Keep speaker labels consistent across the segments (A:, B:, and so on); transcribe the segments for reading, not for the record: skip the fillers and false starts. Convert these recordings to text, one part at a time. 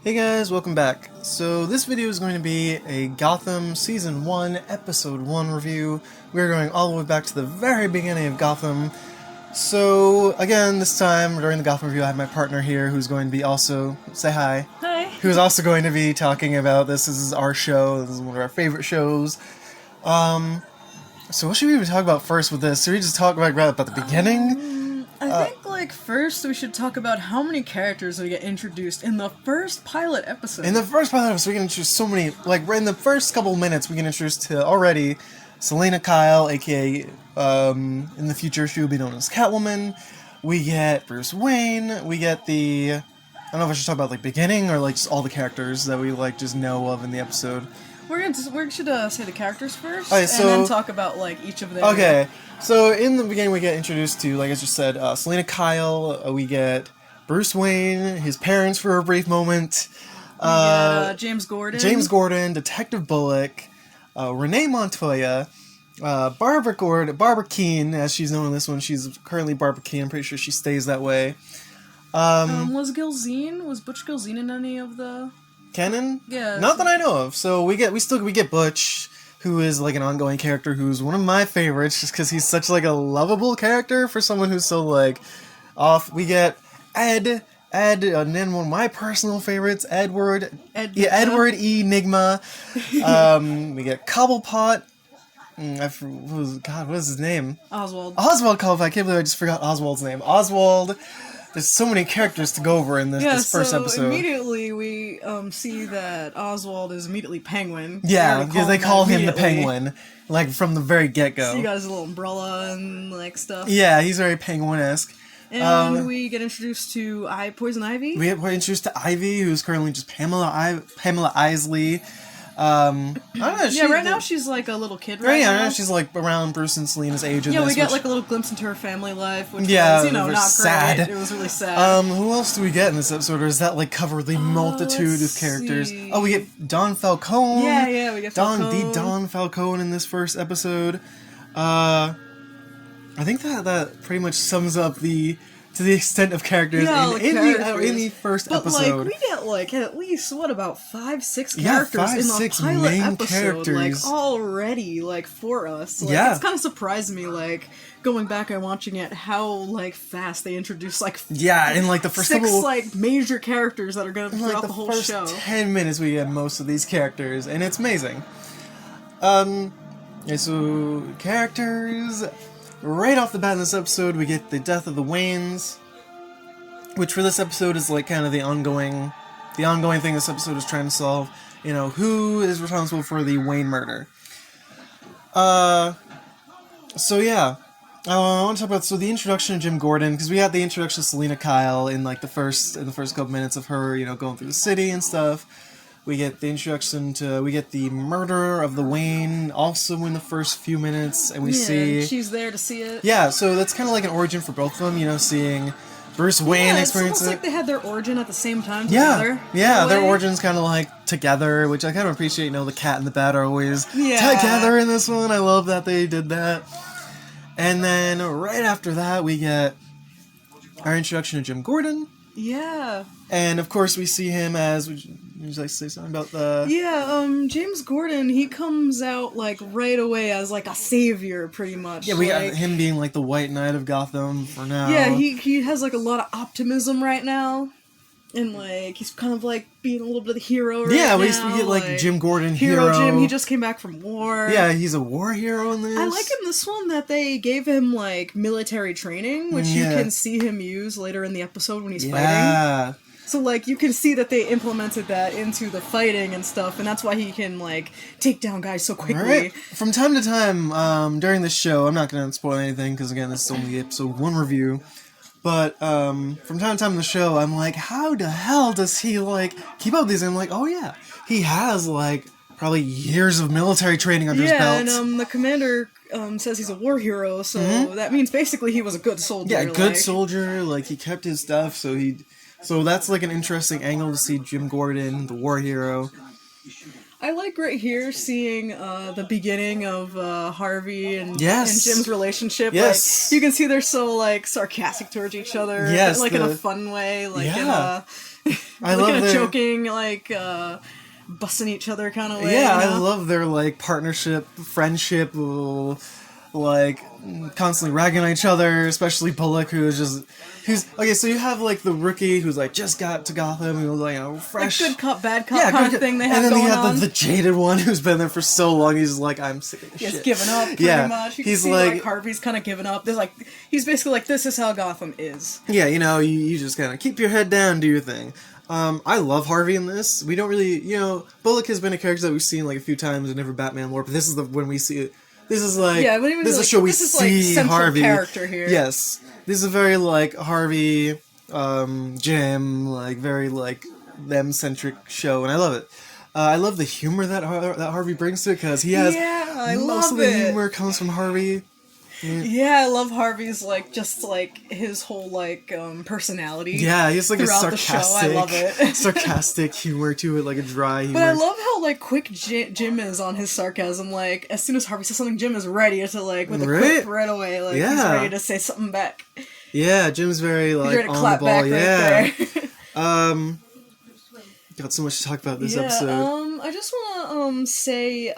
A: Hey guys, welcome back. So this video is going to be a Gotham Season 1, Episode 1 review. We're going all the way back to the very beginning of Gotham. So, again, this time, during the Gotham review, I have my partner here who's going to be also... Say hi.
B: Hi.
A: Who's also going to be talking about this. This is our show. This is one of our favorite shows. So what should we even talk about first with this? Should we just talk about the beginning?
B: I think, first we should talk about how many characters we get introduced in the first pilot episode.
A: In the first pilot episode, we can introduce so many, in the first couple minutes, we can introduce to already Selena Kyle, aka, in the future, she will be known as Catwoman. We get Bruce Wayne, we get I don't know if I should talk about, beginning, or, just all the characters that we, just know of in the episode.
B: We should say the characters first,
A: Okay,
B: and then talk about, each of them.
A: Okay, so in the beginning we get introduced to, like I just said, Selena Kyle, we get Bruce Wayne, his parents for a brief moment,
B: we get James Gordon,
A: Detective Bullock, Renee Montoya, Barbara Keene, as she's known in this one. She's currently Barbara Keene. I'm pretty sure she stays that way.
B: Was Butch Gilzine in any of the...
A: Canon?
B: Yeah.
A: Not that I know of. So we get Butch, who is an ongoing character who's one of my favorites just because he's such a lovable character for someone who's so off. We get Ed, and then one of my personal favorites, Edward E. Nigma. We get Cobblepot. What is his name?
B: Oswald
A: Cobblepot. I can't believe I just forgot Oswald's name. Oswald. There's so many characters to go over in this first episode.
B: Immediately we see that Oswald is immediately Penguin.
A: Yeah, because they call him the Penguin, from the very get-go.
B: So he got his little umbrella and stuff.
A: Yeah, he's very Penguin-esque.
B: And we get introduced to Poison Ivy.
A: We get introduced to Ivy, who's currently just Pamela Isley. I don't know.
B: Right now she's a little kid now.
A: Now she's around Bruce and Selena's age.
B: Yeah, we get a little glimpse into her family life, which was, not
A: sad.
B: great. It was really sad.
A: Who else do we get in this episode, or does that cover the multitude of characters?
B: See.
A: Oh, we get Don Falcone.
B: Yeah, we get Falcone.
A: Don Falcone in this first episode. I think that pretty much sums up to the extent of characters in the first episode.
B: We get at least about 5-6 characters in the pilot
A: main
B: episode,
A: characters.
B: Already for us. It's kind of surprised me, going back and watching it, how fast they introduce
A: in the first
B: 6 major characters that are gonna be throughout the whole show.
A: 10 minutes we get most of these characters, and it's amazing. So characters. Right off the bat in this episode, we get the death of the Waynes, which for this episode is kind of the ongoing thing this episode is trying to solve. Who is responsible for the Wayne murder? I want to talk about the introduction of Jim Gordon, because we had the introduction of Selena Kyle in the first couple minutes of her going through the city and stuff. We get the introduction we get the murder of the Wayne also in the first few minutes, and we see...
B: she's there to see it.
A: Yeah, so that's kind of an origin for both of them, seeing Bruce Wayne experience it.
B: It's almost they had their origin at the same time together.
A: Yeah, their origins kind of together, which I kind of appreciate, the cat and the bat are always together in this one. I love that they did that. And then right after that, we get our introduction to Jim Gordon.
B: Yeah.
A: And of course we see him as... Would you like to say something about the...
B: Yeah, James Gordon, he comes out, right away as, a savior, pretty much.
A: Yeah, we got him being, the White Knight of Gotham for now.
B: Yeah, he has, a lot of optimism right now. And, he's kind of, being a little bit of the hero right now.
A: Yeah, we get, Jim Gordon, hero.
B: Jim, he just came back from war.
A: Yeah, he's a war hero in this.
B: I like in this one that they gave him, military training, which you can see him use later in the episode when he's fighting.
A: Yeah.
B: So, you can see that they implemented that into the fighting and stuff, and that's why he can, take down guys so quickly.
A: Right. From time to time, during this show, I'm not going to spoil anything, because, again, this is only episode 1 review, but, from time to time in the show, I'm how the hell does he, keep up with these? And I'm oh, yeah, he has, probably years of military training under his belt.
B: Yeah, and, the commander... says he's a war hero, so that means basically he was a good soldier.
A: Yeah, good soldier, he kept his stuff, so that's an interesting angle to see Jim Gordon, the war hero.
B: I like right here seeing the beginning of Harvey and Jim's relationship.
A: Yes.
B: You can see they're so sarcastic towards each other.
A: Yes,
B: in a fun way.
A: I
B: like
A: love
B: in a
A: their
B: joking, like, busting each other kind of way.
A: yeah.
B: You
A: I
B: know?
A: love their like partnership, friendship, like constantly ragging on each other. Especially Bullock, who's okay. So you have like the rookie who's like just got to Gotham, who's like fresh,
B: like good cop, bad cop kind of thing they have
A: and then
B: going
A: you have
B: on.
A: the jaded one who's been there for so long. He's like, I'm sick of this shit.
B: He's given up pretty much. You can see like Harvey's kind of given up. There's like he's basically like, this is how Gotham is.
A: Yeah, you just kind of keep your head down, do your thing. I love Harvey in this. We don't really, Bullock has been a character that we've seen like a few times in every Batman lore, but this is when we see it. This is like this is a show we see Harvey
B: character here.
A: Yes, this is a very like Harvey, Jim, like very like them centric show, and I love it. I love the humor that Harvey brings to it because he has most of the humor comes from Harvey.
B: Yeah, I love Harvey's like just like his whole like personality.
A: Yeah, he's like a sarcastic,
B: I love it.
A: sarcastic humor to it, like a dry humor.
B: But I love how like quick Jim is on his sarcasm. Like as soon as Harvey says something, Jim is ready to like with a quip right away. Like he's ready to say something back.
A: Yeah, Jim's very like
B: he's ready to
A: on
B: clap
A: the ball.
B: Back
A: Yeah.
B: Right there.
A: Got so much to talk about this episode.
B: I just wanna say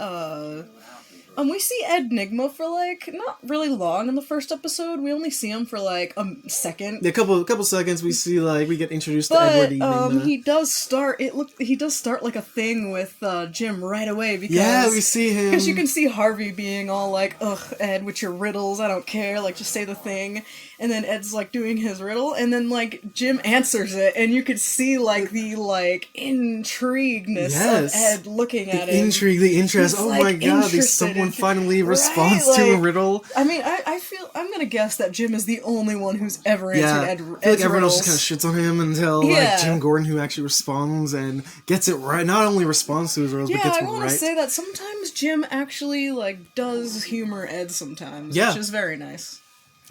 B: we see Ed Nigma for like not really long in the first episode. We only see him for like a second.
A: A couple seconds. We see like we get introduced to Edward Nigma.
B: He does start like a thing with Jim right away
A: because we see him
B: because you can see Harvey being all like, ugh, Ed, with your riddles, I don't care, like just say the thing. And then Ed's like doing his riddle, and then like Jim answers it, and you could see like the like intrigueness of Ed looking at it.
A: The intrigue, the interest.
B: He's,
A: oh
B: like,
A: my god! Someone finally responds to a riddle.
B: I mean, I'm gonna guess that Jim is the only one who's ever answered Ed's
A: I feel like everyone
B: riddles.
A: else just kind of shits on him until like Jim Gordon, who actually responds and gets it right. Not only responds to his riddles, but gets it right.
B: I want to say that sometimes Jim actually like does humor Ed sometimes, which is very nice.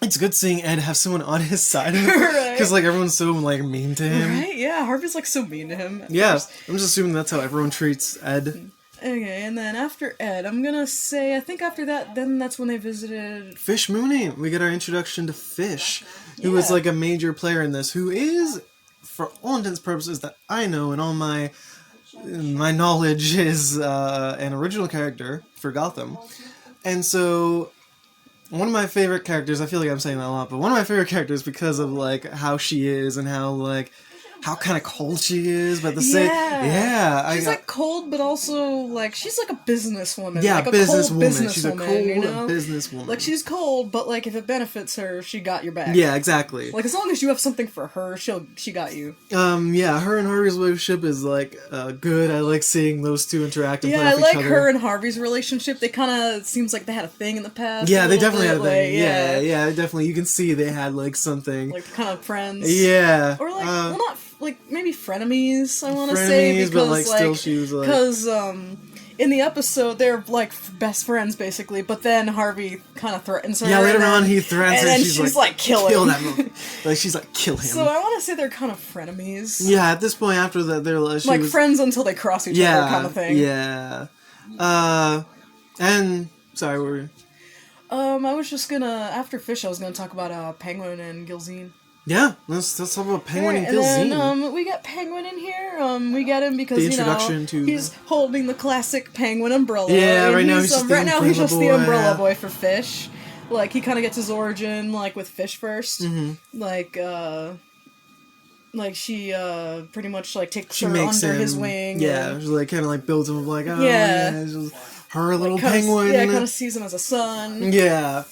A: It's good seeing Ed have someone on his side because like everyone's so like mean to him.
B: Right? Yeah, Harvey's like so mean to him.
A: Yeah, first. I'm just assuming that's how everyone treats Ed.
B: Okay, and then after Ed, I'm gonna say I think after that, then that's when they visited
A: Fish Mooney. We get our introduction to Fish, who is like a major player in this. Who is, for all intents and purposes that I know and all my knowledge, is an original character for Gotham, and so. One of my favorite characters, I feel like I'm saying that a lot, but one of my favorite characters because of, like, how she is and how kind of cold she is, but the same... Yeah.
B: She's, like, cold, but also, like, she's, like, a businesswoman.
A: Yeah,
B: like a
A: businesswoman. She's a cold
B: businesswoman. Like, she's cold, but, like, if it benefits her, she got your back.
A: Yeah, exactly.
B: Like, as long as you have something for her, she got you.
A: Yeah, her and Harvey's relationship is, like, good. I like seeing those two interact and play with each other.
B: Yeah, I like her and Harvey's relationship. They kind of... seems like they had a thing in the past.
A: Yeah, they definitely had a thing.
B: Like,
A: yeah, definitely. You can see they had, like, something.
B: Like, kind of friends.
A: Yeah.
B: Or, like, well, not... like maybe frenemies, I want to say, because
A: but, like, still she was like,
B: because in the episode they're like best friends basically, but then Harvey kind of threatens her.
A: Yeah, later on he threatens her,
B: and she's like, kill him.
A: Like she's like, kill him.
B: So I want to say they're kind of frenemies.
A: Yeah, at this point after that they're like
B: friends until they cross each other, kind of thing.
A: Yeah. And sorry, what were you?
B: I was just gonna after Fish, I was gonna talk about Penguin and Gilzine.
A: Yeah, let's talk about Penguin and Gilzine.
B: And then we got Penguin in here. We get him because he's holding the classic Penguin umbrella.
A: Yeah, right now he's just the
B: umbrella boy for Fish. Like he kind of gets his origin like with Fish first.
A: Mm-hmm.
B: Like she pretty much like takes her under his wing.
A: Yeah, she like kind of like builds him up like it's just her little penguin.
B: Yeah, kind of sees him as a son.
A: Yeah.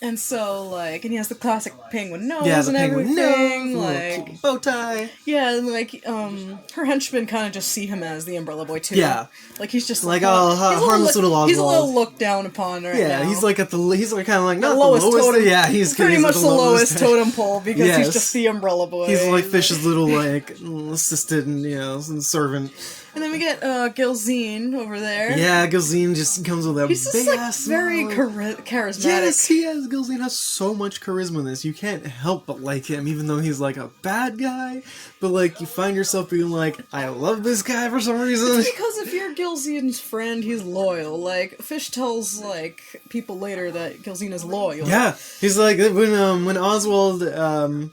B: And so, like, and he has the classic penguin nose and everything, like
A: bow tie.
B: Yeah, and like, her henchmen kind of just see him as the Umbrella Boy too.
A: Yeah,
B: like he's just
A: like harmless little Oswald.
B: He's a little looked down upon now.
A: Yeah, he's like kind of like not
B: the lowest totem.
A: Yeah, he's
B: pretty much the lowest totem pole because he's just the Umbrella Boy.
A: He's like Fish's little like assistant and servant.
B: And then we get Gilzine over there.
A: Yeah, Gilzine just comes with a big
B: ass very charismatic.
A: Yes, he has. Gilzine has so much charisma in this. You can't help but like him, even though he's like a bad guy. But like, you find yourself being like, I love this guy for some reason.
B: It's because if you're Gilzine's friend, he's loyal. Like Fish tells like people later that Gilzine is loyal.
A: Yeah, he's like when Oswald. I'm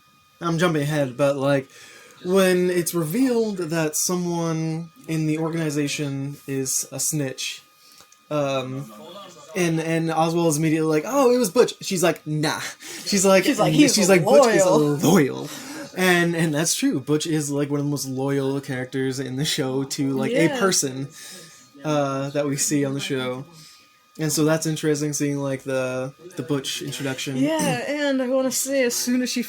A: jumping ahead, but like. when it's revealed that someone in the organization is a snitch, and Oswald is immediately like, "Oh, it was Butch." She's like, "Nah." She's like,
B: He's
A: Butch is
B: loyal.
A: loyal. And that's true. Butch is like one of the most loyal characters in the show to like a person that we see on the show. And so that's interesting, seeing like the Butch introduction.
B: Yeah, and I want to say, as soon as she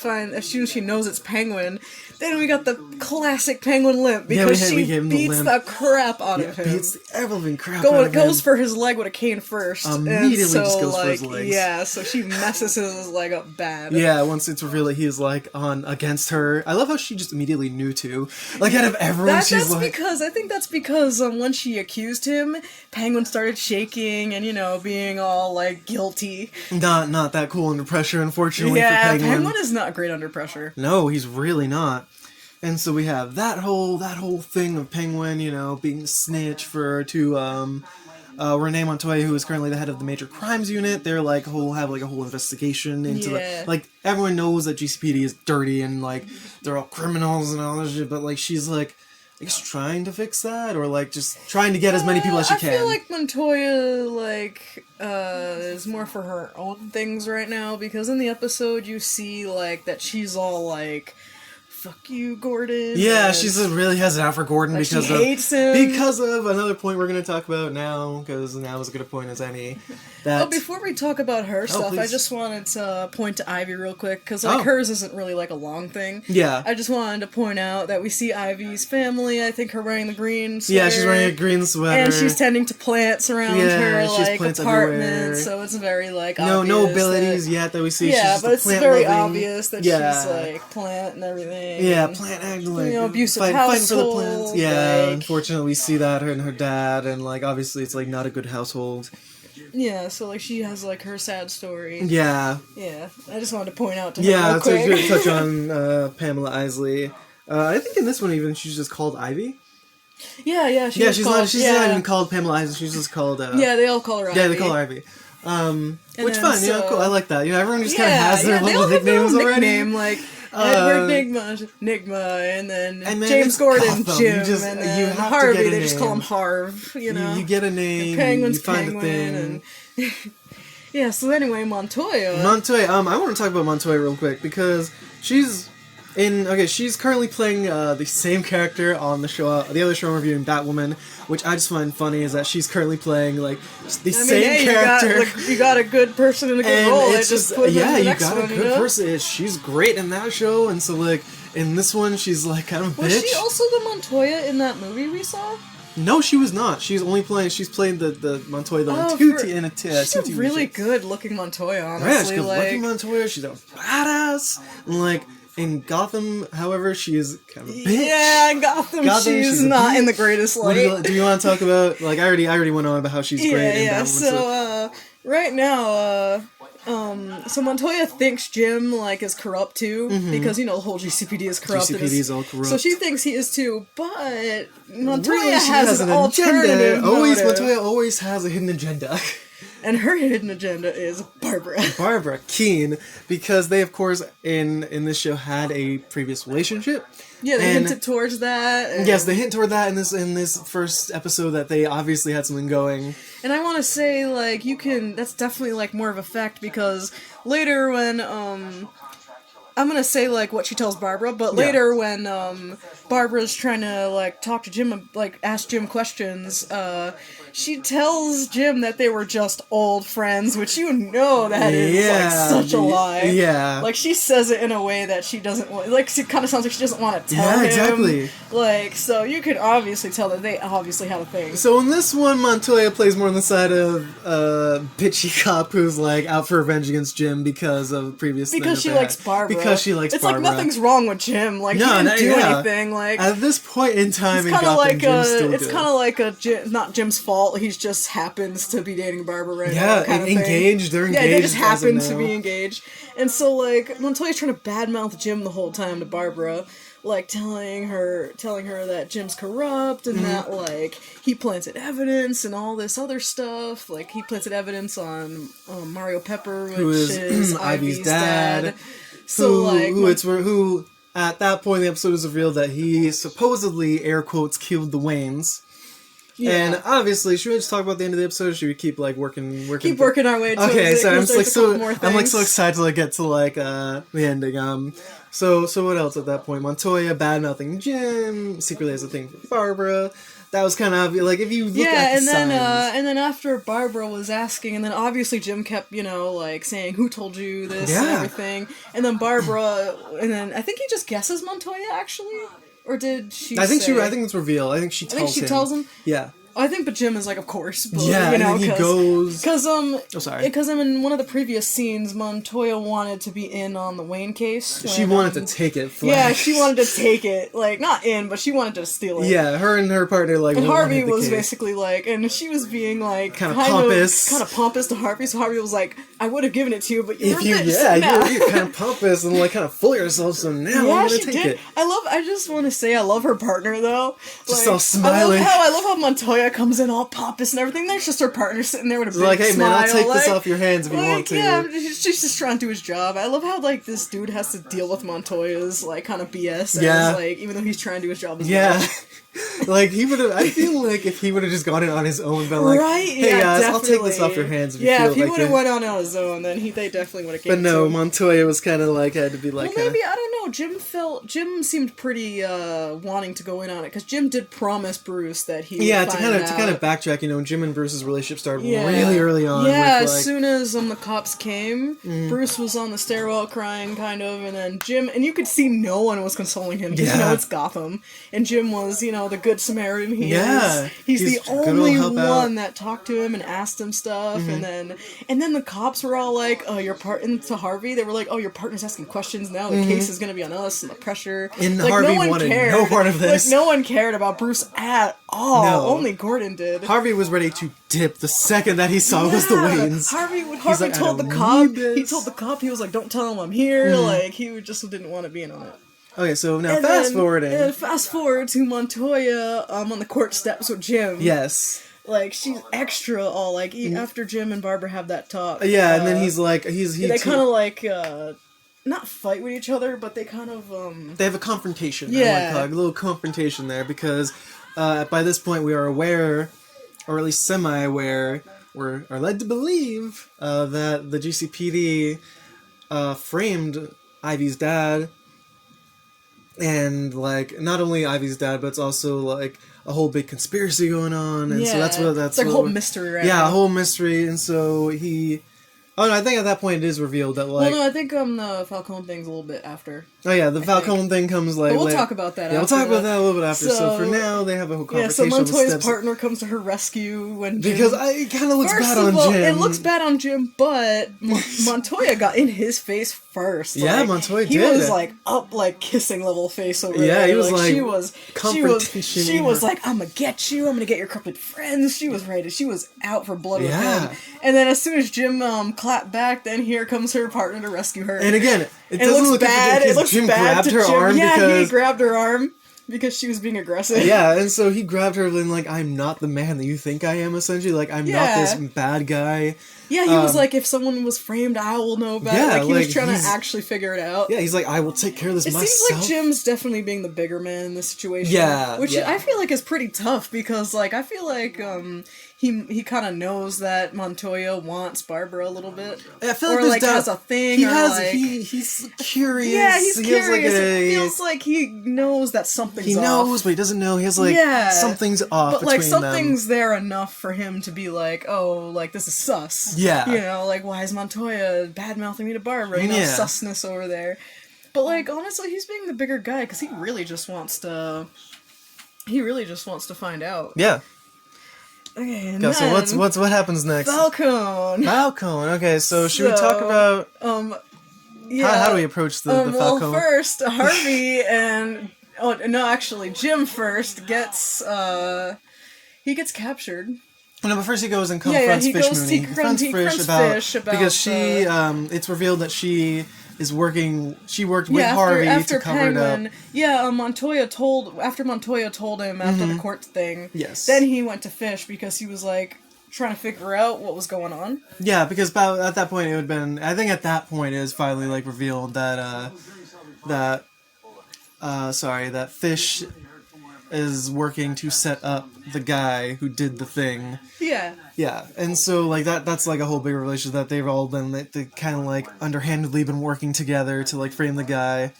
B: knows it's Penguin, then we got the classic Penguin limp because she beats the crap out of him.
A: Beats the ever-living crap out of him.
B: Goes for his leg with a cane first.
A: Immediately just goes for his legs.
B: Yeah, so she messes his leg up bad.
A: Yeah, once it's revealed that he is like on against her. I love how she just immediately knew too. Like out of everyone, I
B: think that's because when she accused him, Penguin started shaking and being all like guilty.
A: Not that cool under pressure, unfortunately.
B: Yeah,
A: for Penguin
B: is not great under pressure.
A: No, he's really not. And so we have that whole thing of Penguin, being a snitch to Renee Montoya, who is currently the head of the Major Crimes Unit. They're like have a whole investigation into everyone knows that GCPD is dirty and like they're all criminals and all this shit, but like she's like I guess trying to fix that, or like just trying to get as many people as she can.
B: I feel like Montoya is more for her own things right now, because in the episode you see like that she's all like, "Fuck you, Gordon."
A: Yeah, she really has it out for Gordon because
B: she hates him.
A: Because of another point we're going to talk about now, because now is as good a point as any.
B: Before we talk about her stuff,
A: please.
B: I just wanted to point to Ivy real quick, because hers isn't really like a long thing.
A: Yeah.
B: I just wanted to point out that we see Ivy's family. I think her wearing the green sweater.
A: Yeah, she's wearing a green sweater.
B: And she's tending to plants around her
A: plants
B: apartment,
A: everywhere.
B: So it's very obvious.
A: No abilities yet that we see.
B: Yeah,
A: she's
B: but it's very obvious that she's
A: like
B: plant and everything.
A: Yeah, plant acting like
B: abusive
A: fighting for the
B: household.
A: plants. Yeah, unfortunately we see that her and her dad, and like obviously it's like not a good household.
B: Yeah, so like she has like her sad story.
A: Yeah.
B: Yeah, I just wanted to point out to her real quick.
A: To touch on Pamela Isley. I think in this one even she's just called Ivy.
B: Yeah,
A: she's not even called Pamela Isley. She's just called.
B: Yeah, they all call her Ivy.
A: Yeah, they call her Ivy. Which fine, cool. I like that. Everyone just kind of has their little nicknames already.
B: Like Edward Nigma, and then James Gordon,
A: Gotham.
B: Jim, and then Harvey. They just call him Harv. You
A: get a name.
B: The Penguin's
A: you find
B: Penguin,
A: a thing.
B: and yeah. So anyway, Montoya.
A: I want to talk about Montoya real quick because she's currently playing the same character on the show, the other show I'm reviewing, Batwoman, which I just find funny is that she's currently playing like the same character.
B: You got a good person in a good role.
A: It's just you got a good person. She's great in that show, and so like in this one, she's like kind of a bitch.
B: Was she also the Montoya in that movie we saw?
A: No, she was not. She's playing the Montoya
B: She's a really good looking Montoya, honestly.
A: Yeah, she's good looking Montoya. She's a badass. And like in Gotham, however, she is kind of a bitch.
B: Yeah, in Gotham she's not in the greatest light.
A: Do you want to talk about like I already went on about how she's great in Batwoman.
B: So right now, so Montoya thinks Jim like is corrupt too, because the whole GCPD is corrupt.
A: GCPD is all corrupt.
B: So she thinks he is too, but Montoya has an alternative
A: motive. Montoya always has a hidden agenda.
B: And her hidden agenda is Barbara.
A: Barbara Keene, because they, of course, in this show had a previous relationship.
B: Yeah, they hinted towards that.
A: Yes, they hint toward that in this first episode that they obviously had something going.
B: And I want to say, like, that's definitely, like, more of a fact, because later when, I'm gonna say, like, what she tells Barbara, but later when, Barbara's trying to, like, talk to Jim, like, ask Jim questions, she tells Jim that they were just old friends, which that is, like, such a lie.
A: Yeah.
B: Like, she says it in a way that she doesn't want, like, it kind of sounds like she doesn't want to tell him.
A: Yeah, exactly.
B: Like, so you can obviously tell that they obviously had a thing.
A: So in this one, Montoya plays more on the side of bitchy cop who's, like, out for revenge against Jim because of previous things.
B: Because she likes Barbara.
A: Because she likes Barbara.
B: It's like nothing's wrong with Jim. Like, he didn't do anything. Like,
A: at this point in time in Gotham,
B: like
A: Jim's still
B: it's
A: good.
B: kind of like not Jim's fault. He just happens to be dating Barbara right now.
A: Yeah, and engaged. They're engaged.
B: Yeah, they just happen to be engaged. And so, like, Montoya's trying to badmouth Jim the whole time to Barbara, like, telling her that Jim's corrupt and that, like, he planted evidence and all this other stuff. Like, he planted evidence on Mario Pepper, which is Ivy's dad. So, who
A: at that point, the episode is revealed that he supposedly, air quotes, killed the Waynes.
B: Yeah.
A: And obviously, should we just talk about the end of the episode? Or should we keep like working?
B: Keep working our way.
A: Okay, so I'm like
B: so
A: so excited to like get to like the ending. So what else at that point? Montoya bad mouthing Jim, secretly has a thing for Barbara. That was kind of like if you look at the signs.
B: And then after Barbara was asking, and then obviously Jim kept like saying who told you this and everything, and then Barbara, and then I think he just guesses Montoya actually, or did she?
A: I think it's revealed. I think she tells him. Yeah.
B: I think, but Jim is like, of course, but,
A: yeah, and then he goes
B: because
A: sorry,
B: because in one of the previous scenes, Montoya wanted to be in on the Wayne case.
A: She wanted to take it.
B: Yeah, she wanted to take it, like not in, but she wanted to steal it.
A: Yeah, her and her partner like.
B: And Harvey was basically like, and she was being like
A: kind of pompous
B: to Harvey. So Harvey was like, "I would have given it to you, but you're
A: you're kind of pompous and like kind of full of yourself. So now I'm gonna take it."
B: I just want to say I love her partner though.
A: Just all smiling.
B: I love how Montoya comes in all pompous and everything. There's just her partner sitting there with a big
A: like, hey
B: smile.
A: Man, I'll take this off your hands if you want to.
B: Yeah, she's just trying to do his job. I love how like this dude has to deal with Montoya's like kind of BS.
A: Yeah.
B: Like even though he's trying to do his job as well.
A: Like he would have. I feel like if he would have just gone in on his own, been like, "Hey guys, I'll take this off your hands." If
B: if he would have went on his own, then they definitely would have.
A: But no, Montoya was kind of like had to be like.
B: Well, maybe I don't know. Jim seemed pretty wanting to go in on it because Jim did promise Bruce that he.
A: Yeah, to kind of backtrack. Jim and Bruce's relationship started really early on.
B: Yeah, as soon as the cops came, Bruce was on the stairwell crying, kind of, and then Jim, and you could see no one was consoling him because it's Gotham, and Jim was the good Samaritan he is. He's the only one that talked to him and asked him stuff, and then the cops were all like, "Oh, your to Harvey." They were like, "Oh, your partner's asking questions now. The case is gonna be on us and the pressure."
A: And like, Harvey wanted no part of this.
B: Like no one cared about Bruce at all. No. Only Gordon did.
A: Harvey was ready to dip the second that he saw was the Waynes.
B: Harvey told the cop. He told the cop he was like, "Don't tell him I'm here." Like he just didn't want to be in on it.
A: Okay, so now fast
B: forward to Montoya on the court steps with Jim.
A: Yes.
B: Like, she's extra all, like, after Jim and Barbara have that talk.
A: Yeah, and then he's like,
B: they kind of, like, not fight with each other, but they kind of,
A: They have a confrontation. Yeah. A little confrontation there, because by this point we are aware, or at least semi-aware, or are led to believe, that the GCPD framed Ivy's dad. And, like, not only Ivy's dad, but it's also, like, a whole big conspiracy going on. And so that's
B: it's like a whole mystery right now.
A: Yeah, a whole mystery. And so he... Oh, no, I think at that point it is revealed that, like...
B: Well, no, I think the Falcone thing's a little bit after.
A: Oh, yeah, the Falcone thing comes, like...
B: But we'll talk about that after.
A: Yeah, we'll talk about that a little bit after. So for now, they have a whole conversation.
B: Yeah, so Montoya's partner comes to her rescue when Jim...
A: Because it kind of looks bad on Jim.
B: It looks bad on Jim, but Montoya got in his face first.
A: Yeah,
B: like,
A: Montoya did.
B: He was, like, up, like, kissing level face over there.
A: Yeah, he was, like
B: she was like, I'm gonna get you, I'm gonna get your corrupted friends. She was ready. She was out for blood with him. And then as soon as Jim clapped back, then here comes her partner to rescue her.
A: And again, it doesn't look bad. It looks Jim
B: bad
A: grabbed her arm
B: he grabbed her arm because she was being aggressive.
A: Yeah, and so he grabbed her and like, I'm not the man that you think I am, essentially. Like, I'm not this bad guy.
B: Yeah, he was like, if someone was framed, I will know about it. Like, he was trying to actually figure it out.
A: Yeah, he's like, I will take care of this myself. It
B: seems like Jim's definitely being the bigger man in this situation.
A: Yeah.
B: Which I feel like is pretty tough because, like, I feel like, he kind of knows that Montoya wants Barbara a little bit.
A: I feel like
B: has a thing.
A: He's curious.
B: Yeah, he's curious. It feels like he knows that something's off.
A: He knows, but he doesn't know. He has something's off.
B: But like something's there enough for him to be like, oh, like this is sus.
A: Yeah.
B: Like why is Montoya bad mouthing me to Barbara? Susness over there. But like honestly, he's being the bigger guy because he really just wants to. He really just wants to find out.
A: Yeah.
B: Okay, and
A: so what happens next?
B: Falcone.
A: Okay, so should we talk about how do we approach the Falcone?
B: Well, first Harvey and Jim first gets he gets captured.
A: No, but first he goes and confronts Fish Mooney. He confronts Fish about because she it's revealed that she worked with Harvey to cover it up.
B: Yeah, Montoya told him after the court thing.
A: Yes.
B: Then he went to Fish because he was like trying to figure out what was going on.
A: Yeah, because at that point it would have been. I think at that point it was finally like revealed that that Fish is working to set up the guy who did the thing.
B: Yeah.
A: Yeah, and so, like, that's, like, a whole bigger relationship that they've all been, like, they kind of, like, underhandedly been working together to, like, frame the guy.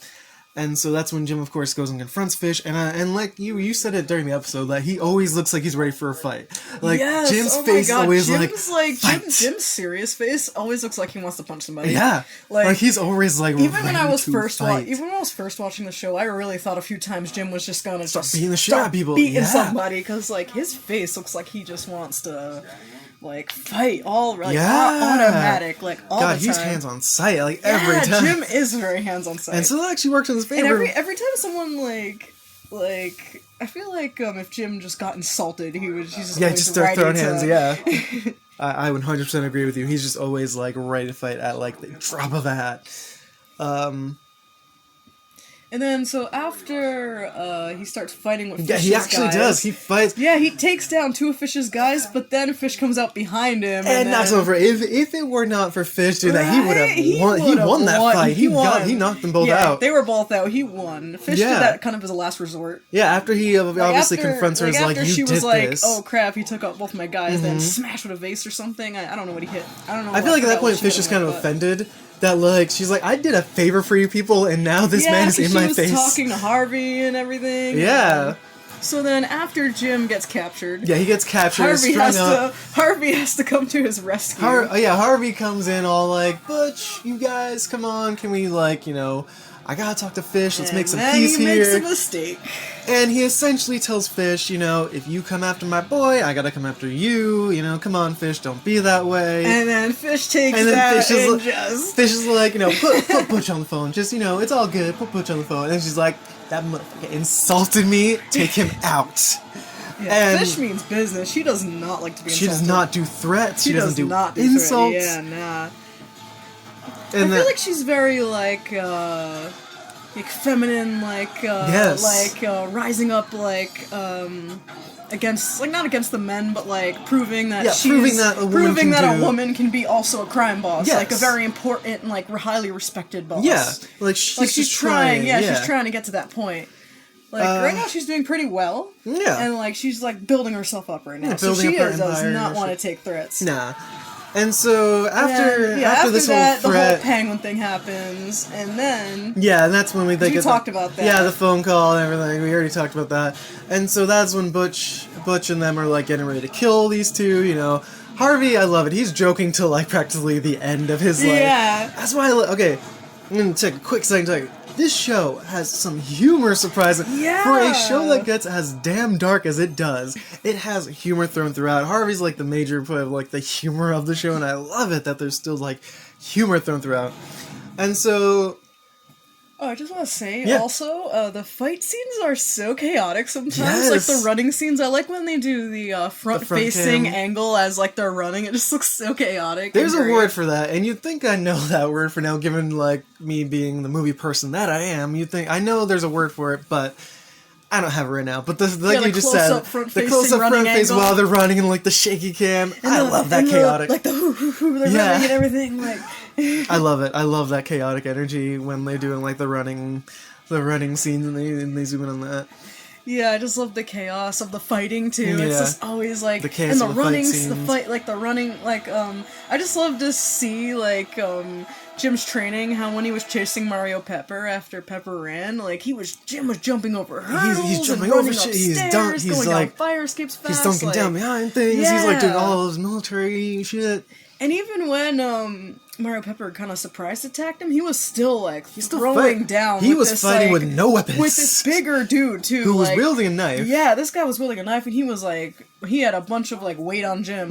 A: And so that's when Jim, of course, goes and confronts Fish, and like you said it during the episode, that he always looks like he's ready for a fight. Like,
B: yes.
A: Jim's
B: oh
A: face
B: my God.
A: always
B: Jim's
A: fight.
B: Jim's serious face always looks like he wants to punch somebody.
A: Yeah, like he's always like
B: even when I was
A: first
B: watching the show, I really thought a few times Jim was just gonna
A: start beating the shit out of people,
B: beating somebody, because like his face looks like he just wants to. Like, fight all, like, automatic, like, all
A: God,
B: the time.
A: he's hands on sight, like, every time.
B: Jim is very hands on sight.
A: And so that actually works in his favor.
B: And every time someone, like, I feel like, if Jim just got insulted, he's just
A: start throwing hands,
B: yeah.
A: I would 100% agree with you. He's just always, like, ready to fight at, like, the drop of a hat.
B: And then, so after he starts fighting with Fish's guys...
A: Yeah, he actually does. He fights...
B: Yeah, he takes down two of Fish's guys, but then Fish comes out behind him
A: and knocks him over. If it were not for Fish doing that, he would have won. He won that fight. He knocked them both out.
B: They were both out. He won. Fish did that kind of as a last resort.
A: Yeah, after he obviously confronts her as like, you did this. After she was like,
B: oh crap, he took out both my guys, then smashed with a vase or something. I don't know what he hit. I don't know.
A: I feel like at that point Fish is kind of offended. That, like, she's like, I did a favor for you people, and now this man is in my face.
B: Yeah, she was talking to Harvey and everything.
A: Yeah.
B: So then, after Jim gets captured...
A: Yeah, he gets captured,
B: Harvey has to come to his rescue.
A: Harvey comes in all like, Butch, you guys, come on, can we, like, I gotta talk to Fish, let's make some peace here.
B: And he makes a mistake.
A: And he essentially tells Fish, if you come after my boy, I gotta come after you, come on, Fish, don't be that way.
B: And then Fish takes Fish
A: is like, put Butch on the phone, just, it's all good, put Butch on the phone. And she's like, that motherfucker insulted me, take him out.
B: Yeah, and Fish means business. She does not like to be insulted.
A: She does not do threats, she doesn't do
B: not
A: insults.
B: Yeah, nah. And I feel like she's very, like feminine, rising up, against, not against the men, but, proving that a woman can be also a crime boss. Yes. Like, a very important and, highly respected boss.
A: Yeah. She's trying.
B: She's trying to get to that point. Right now she's doing pretty well.
A: Yeah.
B: And, she's, building herself up right now. So she does not want to take threats.
A: Nah. And so after this
B: that,
A: whole
B: the whole penguin thing happens, and then
A: and that's when we
B: talked about that.
A: Yeah, the phone call and everything. We already talked about that. And so that's when Butch and them are getting ready to kill these two. Harvey, I love it. He's joking till practically the end of his life.
B: Yeah.
A: That's why okay. I'm gonna take a quick second to tell you. This show has some humor, surprisingly.
B: Yeah.
A: For a show that gets as damn dark as it does, it has humor thrown throughout. Harvey's the major point of the humor of the show, and I love it that there's still humor thrown throughout. And so...
B: Oh, I just want to say, also, the fight scenes are so chaotic sometimes. Yes. The running scenes, I like when they do the front-facing angle as, they're running. It just looks so chaotic.
A: There's a word for that, and you'd think I know that word for now, given, me being the movie person that I am. You'd think, I know there's a word for it, but... I don't have it right now, but you just said, the close-up front face while they're running and the shaky cam. I love that chaotic.
B: The hoo-hoo-hoo, they're running and everything,
A: I love it. I love that chaotic energy when they're doing the running scenes and they zoom in on that.
B: Yeah, I just love the chaos of the fighting too.
A: Yeah.
B: It's just always
A: the chaos
B: and
A: of
B: the running,
A: fight
B: the fight, the running, I just love to see Jim's training. How when he was chasing Mario Pepper after Pepper ran, Jim was jumping over hurdles,
A: he's jumping
B: and
A: over shit. He's
B: going down fire escapes fast.
A: He's dunking down behind things.
B: Yeah.
A: He's doing all those military shit.
B: And even when Mario Pepper kind of surprise attacked him, he was still throwing down.
A: He was fighting with no weapons.
B: With this bigger dude too,
A: who was wielding a knife.
B: Yeah, this guy was wielding a knife, and he was he had a bunch of weight on Jim,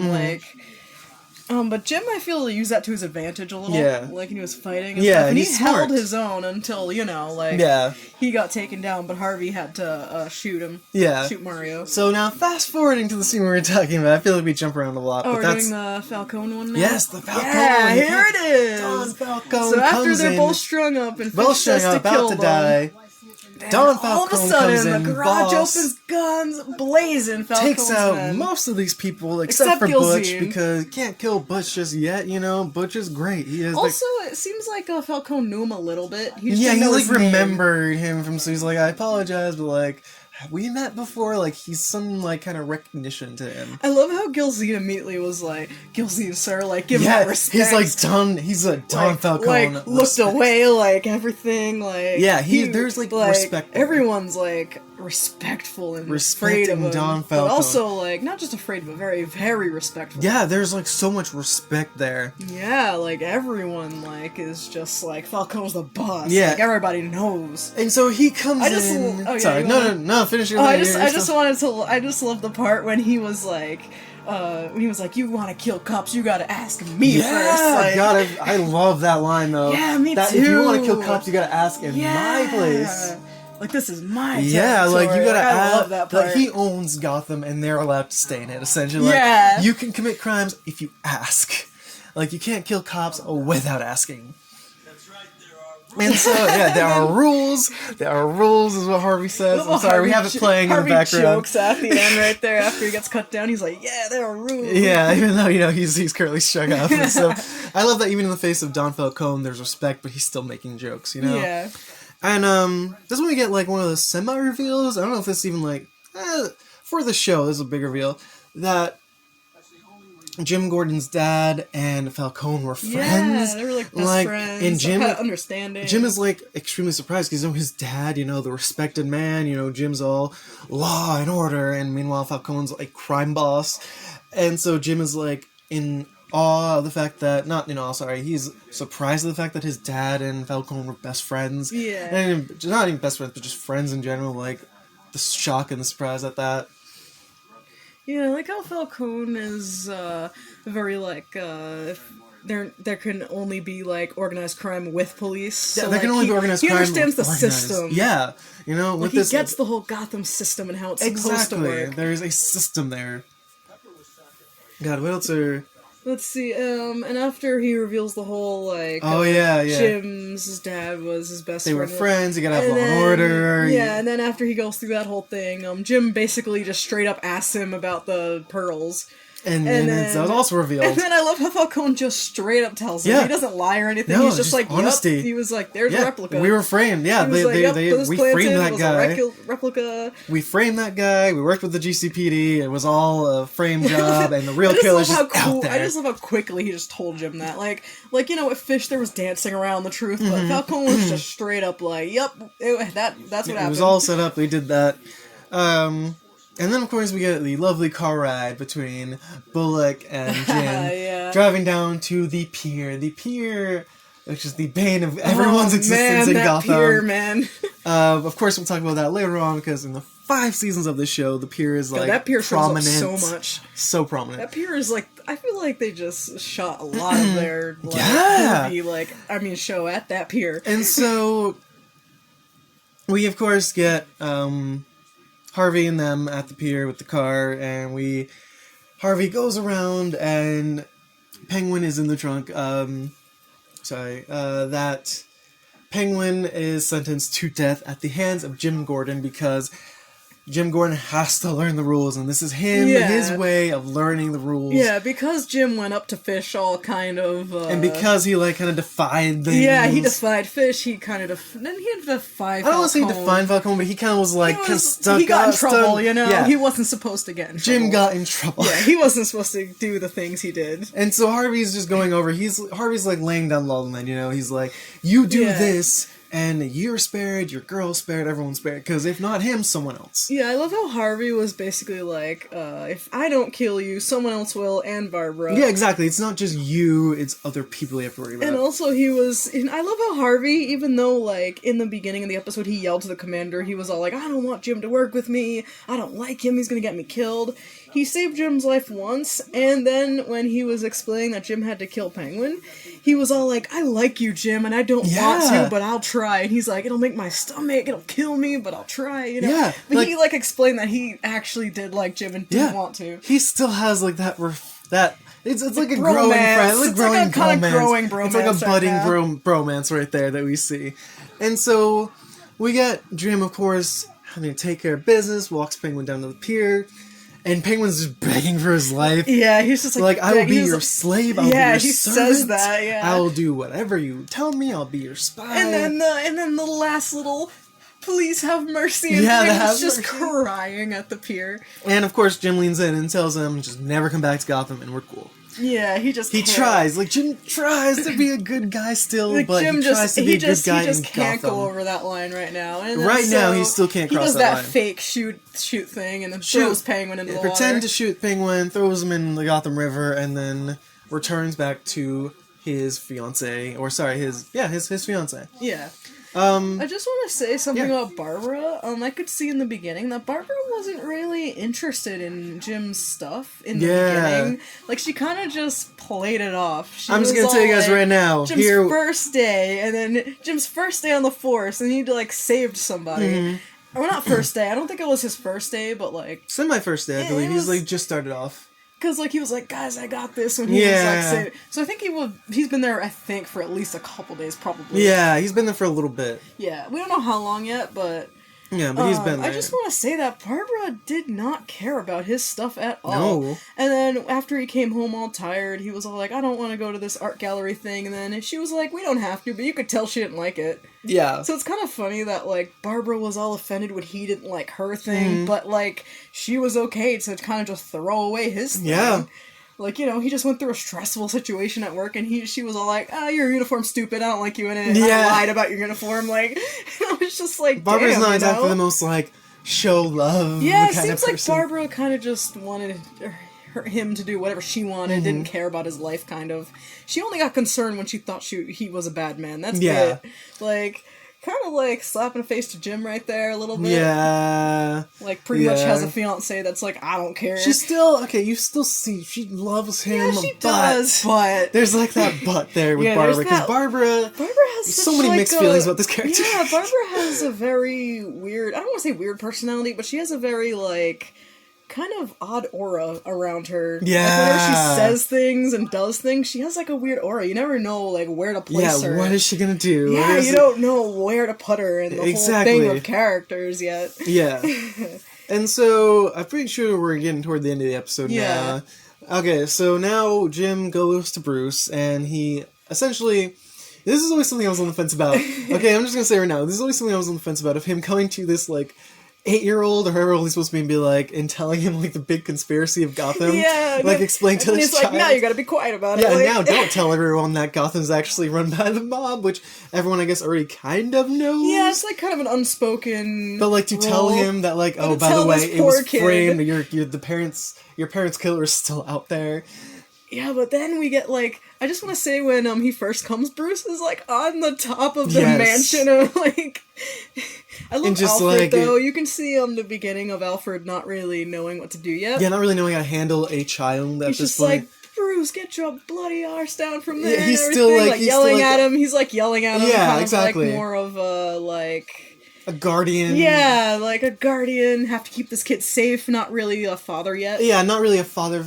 B: but Jim, I feel, used that to his advantage a little. Yeah. When he was fighting and stuff. And he held his own until, he got taken down, but Harvey had to shoot him. Yeah. Shoot Mario.
A: So now, fast forwarding to the scene we were talking about, I feel like we jump around a lot.
B: Oh,
A: but
B: we're doing the Falcone one now?
A: Yes, the Falcone.
B: Yeah, here it is!
A: Don Falcone
B: So after they're both strung up and Fish says to kill them.
A: Die.
B: Then
A: Don
B: all of a
A: Falcone
B: sudden,
A: comes in,
B: the garage
A: boss,
B: opens, guns blazing. Falcone's
A: takes out
B: men.
A: most of these people except for
B: Gilzine.
A: Butch, because you can't kill Butch just yet, you know? Butch is great. He is
B: Also, it seems like Falcone knew him a little bit. He just
A: yeah,
B: didn't
A: he
B: know
A: like
B: his name.
A: remembered him from, so he's like, I apologize, but like, have we met before? Like, he's some like kind of recognition to him.
B: I love how Gilzine immediately was like, Gilzine, sir, like, give him respect.
A: He's like he's a Don Falcone.
B: Like, looked away, like, everything, like...
A: Yeah, there's, like, respect there.
B: Everyone's, like, respectful and afraid of him.
A: Don Falcone.
B: But also, like, not just afraid, but very, very respectful.
A: Yeah, there's, like, so much respect there.
B: Yeah, like, everyone, like, is just, like, Falcone's the boss.
A: Yeah.
B: Like, everybody knows.
A: And so he comes in...
B: Oh, yeah,
A: sorry, no, finish your
B: I just love the part when he was, like... you want to kill cops, you gotta ask me first. Like,
A: I love that line though.
B: Yeah, me too.
A: If you want to kill cops, you gotta ask in my place.
B: Like, this is my territory.
A: Yeah, like, you gotta
B: I
A: ask.
B: love that part.
A: Like, he owns Gotham, and they're allowed to stay in it, essentially. Like,
B: Yeah.
A: you can commit crimes if you ask. Like, you can't kill cops without asking. And so, yeah, there are rules. There are rules, is what Harvey says. I'm sorry, we have it playing in the background.
B: Harvey jokes at the end right there after he gets cut down. He's like, yeah, there are rules.
A: Yeah, even though, you know, he's currently struck up. And so, I love that even in the face of Don Falcone, there's respect, but he's still making jokes, you know?
B: Yeah.
A: And, this is when we get, like, one of the semi-reveals. I don't know if this is even, like, for the show, this is a big reveal, that Jim Gordon's dad and Falcone were friends.
B: Yeah, they were like best friends.
A: And Jim,
B: understanding.
A: Jim is like extremely surprised because, you know, his dad, you know, the respected man, you know, Jim's all law and order, and meanwhile Falcone's like crime boss. And so Jim is like in awe of the fact that, he's surprised at the fact that his dad and Falcone were best friends.
B: Yeah.
A: And not even best friends, but just friends in general, like the shock and the surprise at that.
B: Yeah, like how Falcone is very like there can only be like organized crime with police.
A: Yeah,
B: so,
A: there can only be organized crime.
B: He understands the
A: organized.
B: system.
A: Yeah, you know,
B: like, he gets the whole Gotham system and how it's supposed to work.
A: There is a system there. God, what else are?
B: Let's see, and after he reveals the whole, like... Jim's dad was his best friend.
A: They were friends, you gotta have law and order.
B: Yeah, and then after he goes through that whole thing, Jim basically just straight up asks him about the pearls.
A: And then that was also revealed.
B: And then I love how Falcone just straight up tells him. Yeah. He doesn't lie or anything. No, he's just like, honesty. Yep. He was like, there's a replica.
A: We were framed. Yeah, we framed that guy.
B: Replica.
A: We framed that guy. We worked with the GCPD. It was all a frame job, and the real killer's just out there.
B: I just love how quickly he just told Jim that. Like you know, with Fish there was dancing around the truth, but Falcone was just straight up like, yep, that's what happened.
A: It was all set up. We did that. And then, of course, we get the lovely car ride between Bullock and Jim, driving down to the pier. The pier, which is the bane of everyone's existence in Gotham.
B: Pier, man.
A: Of course, we'll talk about that later on, because in the 5 seasons of the show, the pier is, like,
B: that pier
A: prominent.
B: Shows up so much.
A: So prominent.
B: That pier is, like, I feel like they just shot a lot of their, movie, show at that pier.
A: And so, we, of course, get, Harvey and them at the pier with the car, and Harvey goes around, and Penguin is in the trunk. That Penguin is sentenced to death at the hands of Jim Gordon, because Jim Gordon has to learn the rules, and this is his way of learning the rules.
B: Yeah, because Jim went up to Fish all kind of...
A: and because he, like, kind of defied things.
B: Yeah, he defied Fish, he kind of... Then he defied Falcone.
A: I don't want to say he defied Falcone, but he kind of was, like, kind of stuck.
B: He got in trouble, you know? Yeah. He wasn't supposed to get in trouble.
A: Jim got in trouble.
B: Yeah, he wasn't supposed to do the things he did.
A: And so Harvey's just going over... Harvey's, like, laying down law, you know? He's like, you do this... And you're spared, your girl's spared, everyone's spared. Because if not him, someone else.
B: Yeah, I love how Harvey was basically like, if I don't kill you, someone else will, and Barbara.
A: Yeah, exactly. It's not just you, it's other people you have to worry about.
B: And also I love how Harvey, even though, like, in the beginning of the episode he yelled to the commander, he was all like, I don't want Jim to work with me, I don't like him, he's gonna get me killed. He saved Jim's life once, and then when he was explaining that Jim had to kill Penguin, he was all like, I like you, Jim, and I don't want to, but I'll try. And he's like, it'll make my stomach, it'll kill me, but I'll try, you know? Yeah, but he, like, explained that he actually did like Jim and didn't want to.
A: He still has, like, it's like a growing friend. It's like a kind of growing bromance. It's like a budding bromance right there that we see. And so we get Jim, of course, having to take care of business, walks Penguin down to the pier, and Penguin's just begging for his life.
B: Yeah, he's just like,
A: I will be your slave, I'll be your
B: he
A: servant.
B: says that, yeah.
A: I will do whatever you tell me, I'll be your spy.
B: And then the last little, please have mercy, and Penguin's just crying at the pier.
A: And of course, Jim leans in and tells him, just never come back to Gotham, and we're cool.
B: Yeah, he
A: tries. Like, Jim tries to be a good guy still, like, but Jim tries to be a good guy in Gotham.
B: He just can't go over that line right now. And
A: now, he still can't cross that line.
B: He does that fake shoot thing, and then throws Penguin into the water.
A: Pretend to shoot Penguin, throws him in the Gotham River, and then returns back to his fiancée, his fiancée.
B: Yeah. I just want to say something about Barbara. I could see in the beginning that Barbara wasn't really interested in Jim's stuff in the beginning. Like, she kind of just played it off.
A: I'm just gonna tell you guys right now.
B: Jim's first day, and then Jim's first day on the force, and he, like, saved somebody. Mm-hmm. Or not first day. I don't think it was his first day, but, like...
A: Semi-first day, I believe. He's, like, just started off.
B: Because, like, he was like, guys, I got this, when he was, like, saying... So I think he's been there, I think, for at least a couple days, probably.
A: Yeah, he's been there for a little bit.
B: Yeah, we don't know how long yet, but...
A: Yeah, but he's been there.
B: I just want to say that Barbara did not care about his stuff at all.
A: No.
B: And then, after he came home all tired, he was all like, I don't want to go to this art gallery thing, and then she was like, we don't have to, but you could tell she didn't like it.
A: Yeah.
B: So it's kind of funny that, like, Barbara was all offended when he didn't like her thing, but, like, she was okay to kind of just throw away his thing. Yeah. Like, you know, he just went through a stressful situation at work, and she was all like, your uniform's stupid, I don't like you in it, I lied about your uniform, like, I was just like,
A: Barbara's not exactly the most, like, show love
B: it seems like Barbara kind of just wanted him to do whatever she wanted, didn't care about his life, kind of. She only got concerned when she thought he was a bad man, that's it. Like... Kind of like slapping a face to Jim right there a little bit.
A: Yeah.
B: Like, pretty much has a fiance that's like, I don't care.
A: She's still, you still see, she loves him.
B: Yeah, she does, but...
A: There's like that but there with Barbara, because Barbara has so many mixed feelings about this character.
B: Yeah, Barbara has a very weird, I don't want to say weird personality, but she has a very, like... kind of odd aura around her.
A: Yeah.
B: Like, whenever she says things and does things, she has, like, a weird aura. You never know, like, where to place her.
A: Yeah, what is she gonna do?
B: Yeah, you don't know where to put her in the whole thing of characters yet.
A: Yeah. And so, I'm pretty sure we're getting toward the end of the episode now. Okay, so now Jim goes to Bruce, and he essentially... This is always something I was on the fence about. Okay, I'm just gonna say right now, this is always something I was on the fence about, of him coming to this, like... 8-year-old or whoever old he's supposed to be and be like, and telling him like the big conspiracy of Gotham. Yeah. Like, explain to this child.
B: He's like, now you gotta be quiet about it.
A: Yeah,
B: like...
A: now don't tell everyone that Gotham's actually run by the mob, which everyone I guess already kind of knows.
B: Yeah, it's like kind of an unspoken
A: But like to tell him that like, oh, by the way, it was framed, your parents' killer is still out there.
B: Yeah, but then we get, like... I just want to say when he first comes, Bruce is, like, on the top of the mansion of, like... I love Alfred, like, though. You can see the beginning of Alfred not really knowing what to do yet.
A: Yeah, not really knowing how to handle a child at this point.
B: Like, Bruce, get your bloody arse down from there.
A: Yeah, he's still, like...
B: yelling at him. He's, like, yelling at him.
A: Yeah,
B: kind
A: exactly.
B: Of, like, more of a, like...
A: A guardian.
B: Yeah, like a guardian, have to keep this kid safe, not really a father yet.
A: Yeah, not really a father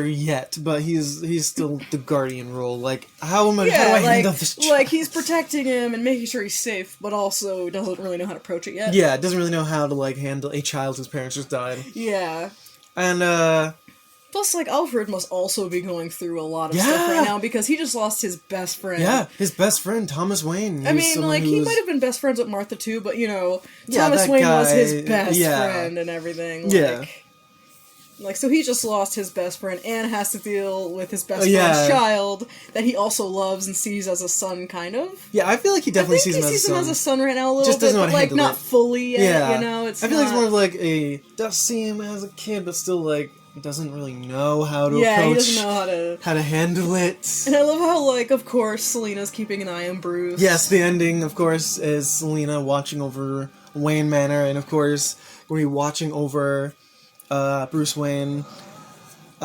A: yet, but he's still the guardian role. Like, how do I handle this child?
B: Like, he's protecting him and making sure he's safe, but also doesn't really know how to approach it yet.
A: Yeah, doesn't really know how to, like, handle a child whose parents just died.
B: Yeah.
A: And,
B: plus, like, Alfred must also be going through a lot of stuff right now, because he just lost his best friend.
A: Yeah, his best friend, Thomas Wayne.
B: I mean, like, he might have been best friends with Martha, too, but, you know, Thomas Wayne was his best friend and everything. Like, so he just lost his best friend and has to deal with his best friend's child that he also loves and sees as a son, kind of.
A: Yeah, I feel like he definitely sees him as a son.
B: He sees him as a son right now a little
A: just doesn't
B: bit,
A: know
B: but,
A: how to
B: like,
A: handle
B: not fully yet, you know?
A: I feel like it's more of, like, does see him as a kid, but still, like... doesn't really know how to approach...
B: he doesn't know how to
A: handle it.
B: And I love how, like, of course, Selena's keeping an eye on Bruce.
A: Yes, the ending, of course, is Selena watching over Wayne Manor, and of course, we're going to be watching over Bruce Wayne.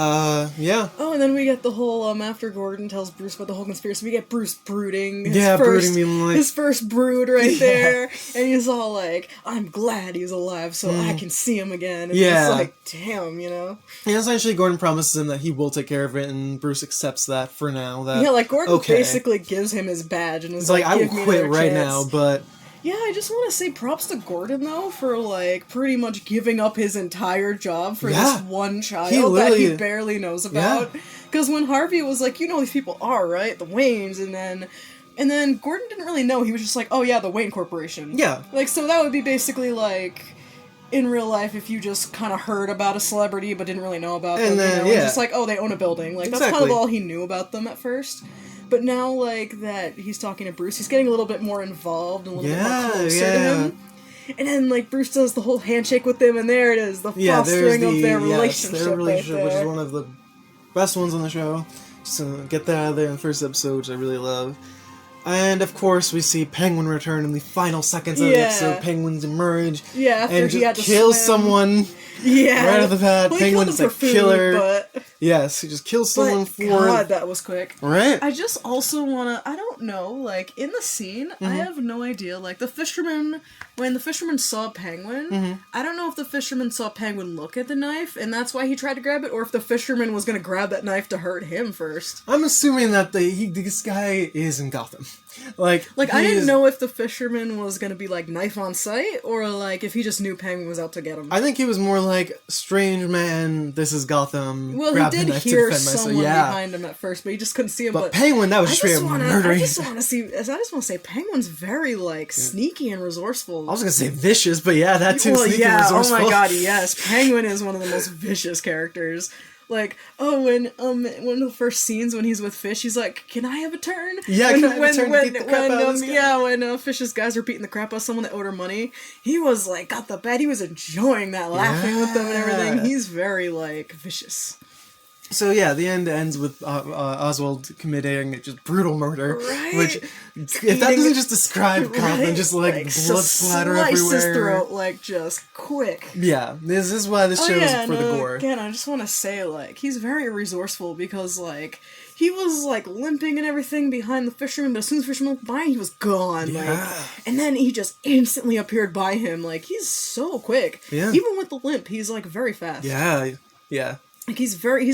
B: Oh, and then we get the whole, after Gordon tells Bruce about the whole conspiracy, we get Bruce brooding.
A: Brooding being like...
B: His first brood right there. And he's all like, I'm glad he's alive so I can see him again. And it's like, damn, you know?
A: And essentially Gordon promises him that he will take care of it, and Bruce accepts that for now. That
B: like, Gordon basically gives him his badge and is
A: like, I will quit right now, but...
B: Yeah, I just want to say props to Gordon, though, for, like, pretty much giving up his entire job for this one child that he barely knows about. Because when Harvey was like, you know who these people are, right? The Waynes, and then Gordon didn't really know. He was just like, oh yeah, the Wayne Corporation.
A: Yeah.
B: Like, so that would be basically like, in real life, if you just kind of heard about a celebrity but didn't really know about them,
A: then,
B: and just like, oh, they own a building. Like, that's kind of all he knew about them at first. But now, like, that he's talking to Bruce, he's getting a little bit more involved and a little bit more closer to him. And then, like, Bruce does the whole handshake with him, and there it is, the fostering of their relationship. Their relationship,
A: which is one of the best ones on the show. Just to get that out of there in the first episode, which I really love. And, of course, we see Penguin return in the final seconds of the episode. Penguins emerge.
B: Yeah, after
A: and
B: he had to
A: kills
B: swim.
A: someone.
B: Yeah.
A: Right off the bat.
B: Well,
A: Penguin's a killer.
B: But...
A: Yes, he just kills someone for...
B: God, that was quick.
A: Right?
B: I just also wanna... I don't know, like, in the scene, I have no idea. Like, the fisherman... When the fisherman saw Penguin, I don't know if the fisherman saw Penguin look at the knife, and that's why he tried to grab it, or if the fisherman was gonna grab that knife to hurt him first.
A: I'm assuming that this guy is in Gotham. Like
B: I didn't know if the fisherman was gonna be, like, knife on sight, or, like, if he just knew Penguin was out to get him.
A: I think he was more like, strange man, this is Gotham.
B: Well, he did hear someone behind him at first, but he just couldn't see him. But
A: Penguin, that was straight up murdering.
B: I just want to say, Penguin's very, like, sneaky and resourceful.
A: I was gonna say vicious, but yeah, that too, sneaky and resourceful.
B: Oh my god, yes. Penguin is one of the most vicious characters. Like, when one of the first scenes when he's with Fish, he's like, "Can I have a turn?"
A: Yeah,
B: when Fish's guys were beating the crap out of someone that owed her money, he was like, got the bad. He was enjoying that, laughing with them and everything. He's very, like, vicious.
A: So yeah, the end ends with Oswald committing just brutal murder, which if that doesn't just describe Gotham, just like blood splatter everywhere,
B: his throat, like, just quick.
A: Yeah, this is why this show is for the gore.
B: Again, I just want to say, like, he's very resourceful because, like, he was, like, limping and everything behind the fisherman, but as soon as the fisherman looked by, he was gone.
A: Yeah.
B: Like, and then he just instantly appeared by him. Like, he's so quick.
A: Yeah.
B: Even with the limp, he's, like, very fast.
A: Yeah.
B: Like, he's very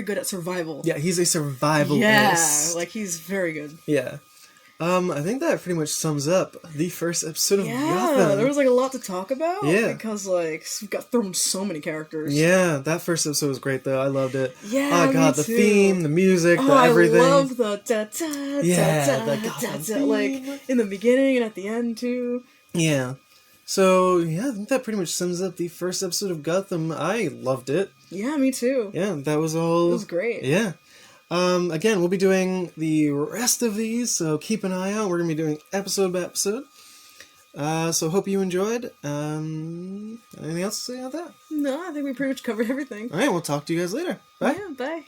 B: good at survival.
A: Yeah, he's a survivalist.
B: Yeah, like, he's very good.
A: Yeah. I think that pretty much sums up the first episode of Gotham.
B: Yeah, there was, like, a lot to talk about.
A: Yeah.
B: Because, like, we got thrown so many characters.
A: Yeah, that first episode was great, though. I loved it.
B: Yeah,
A: oh, God, the theme, the music, the everything.
B: I love the da-da, like, in the beginning and at the end, too.
A: Yeah. So, yeah, I think that pretty much sums up the first episode of Gotham. I loved it.
B: Yeah, me too.
A: Yeah, that was all...
B: It was great.
A: Yeah. Again, we'll be doing the rest of these, so keep an eye out. We're going to be doing episode by episode. So hope you enjoyed. Anything else to say about that?
B: No, I think we pretty much covered everything.
A: Alright, we'll talk to you guys later. Bye.
B: Yeah, bye.